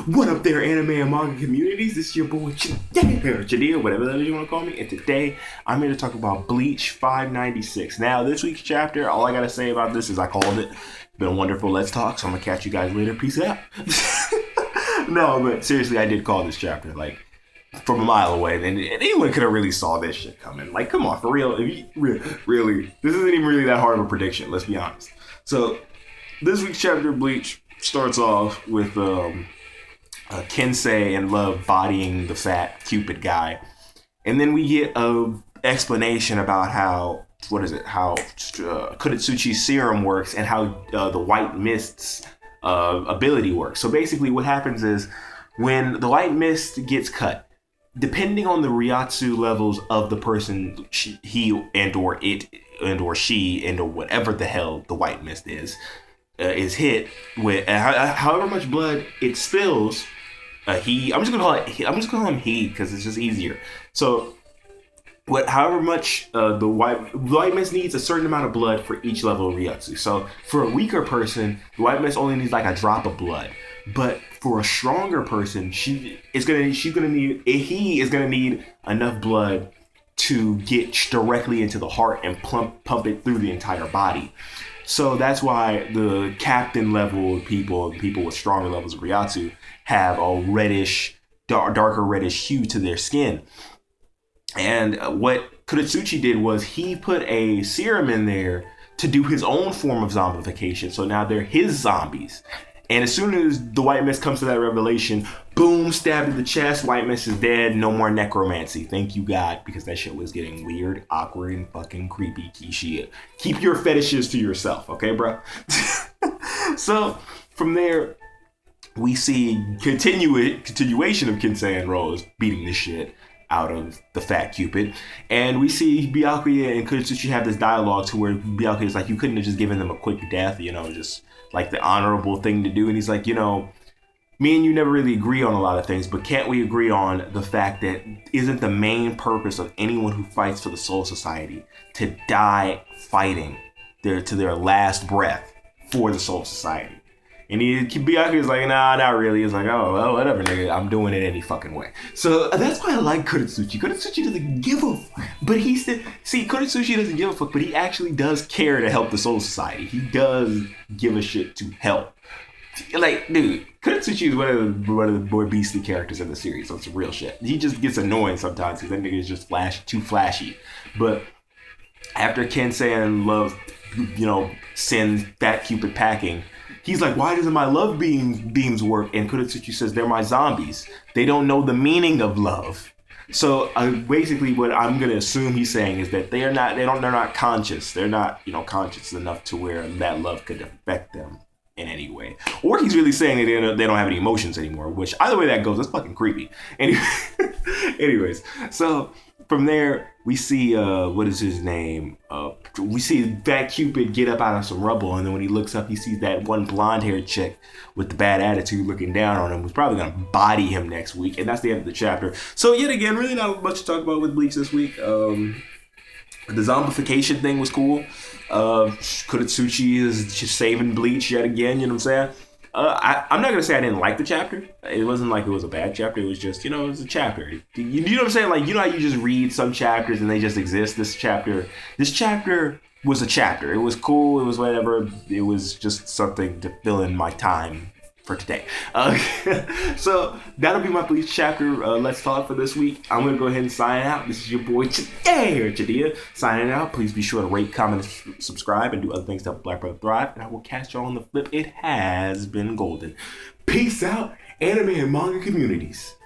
What up there, anime and manga communities? This is your boy chdeaaanime, whatever that is you want to call me. And today, I'm here to talk about Bleach 596. Now, this week's chapter, all I gotta say about this is I called it. It's been a wonderful Let's Talk, so I'm gonna catch you guys later. Peace out. No, but seriously, I did call this chapter, like, from a mile away, and anyone could have really saw this shit coming. Like, come on, for real, really, this isn't even really that hard of a prediction, let's be honest. So, this week's chapter of Bleach starts off with Kensei and Love bodying the fat Cupid guy, and then we get a explanation about how Kuretsuchi's serum works and how the white mist's ability works. So basically, what happens is when the white mist gets cut, depending on the Ryatsu levels of the person, he and or it and or she and or whatever the hell the white mist is hit with, however much blood it spills. I'm just gonna call him he because it's just easier. So, however much the white mist needs a certain amount of blood for each level of Ryatsu. So for a weaker person, the white mist only needs like a drop of blood. But for a stronger person, he is gonna need enough blood to get directly into the heart and pump it through the entire body. So that's why the captain level people with stronger levels of Ryatsu have a reddish, darker reddish hue to their skin. And what Kuretsuchi did was he put a serum in there to do his own form of zombification. So now they're his zombies. And as soon as the white mist comes to that revelation, boom, stabbed in the chest, white mist is dead, no more necromancy. Thank you, God, because that shit was getting weird, awkward, and fucking creepy. Keep your fetishes to yourself, okay, bro? So, from there, we see continuation of Kensei and Rose beating the shit out of the fat Cupid. And we see Byakuya and Kuretsuchi have this dialogue to where Byakuya is like, you couldn't have just given them a quick death, just like the honorable thing to do. And he's like, me and you never really agree on a lot of things, but can't we agree on the fact that isn't the main purpose of anyone who fights for the Soul Society to die fighting to their last breath for the Soul Society? And Byakuya is like, nah, not really. He's like, oh, well, whatever, nigga. I'm doing it any fucking way. So that's why I like Kuretsuchi. Kuretsuchi doesn't give a fuck. But Kuretsuchi doesn't give a fuck, but he actually does care to help the Soul Society. He does give a shit to help. Like, dude, Kuretsuchi is one of the more beastly characters in the series. So it's real shit. He just gets annoying sometimes because that nigga is just too flashy. But after Kensei and Love, send Fat Cupid packing, he's like, why doesn't my love beams work? And Kuretsuchi says, they're my zombies. They don't know the meaning of love. So basically what I'm going to assume he's saying is that they're not conscious. They're not, conscious enough to where that love could affect them in any way. Or he's really saying that they don't have any emotions anymore, which either way that goes, that's fucking creepy. Anyways, so from there, we see, what is his name? We see Fat Cupid get up out of some rubble, and then when he looks up, he sees that one blonde-haired chick with the bad attitude looking down on him, who's probably going to body him next week, and that's the end of the chapter. So yet again, really not much to talk about with Bleach this week. The zombification thing was cool. Kuretsuchi is just saving Bleach yet again, you know what I'm saying? I'm not gonna say I didn't like the chapter. It wasn't like it was a bad chapter. It was just, it was a chapter. You know what I'm saying? Like, how you just read some chapters and they just exist. This chapter was a chapter. It was cool. It was whatever. It was just something to fill in my time for today. So that'll be my Bleach chapter. Let's talk for this week. I'm gonna go ahead and sign out. This is your boy chdeaaanime signing out. Please be sure to rate, comment, subscribe, and do other things to help Black Brother thrive. And I will catch y'all on the flip. It has been golden. Peace out, anime and manga communities.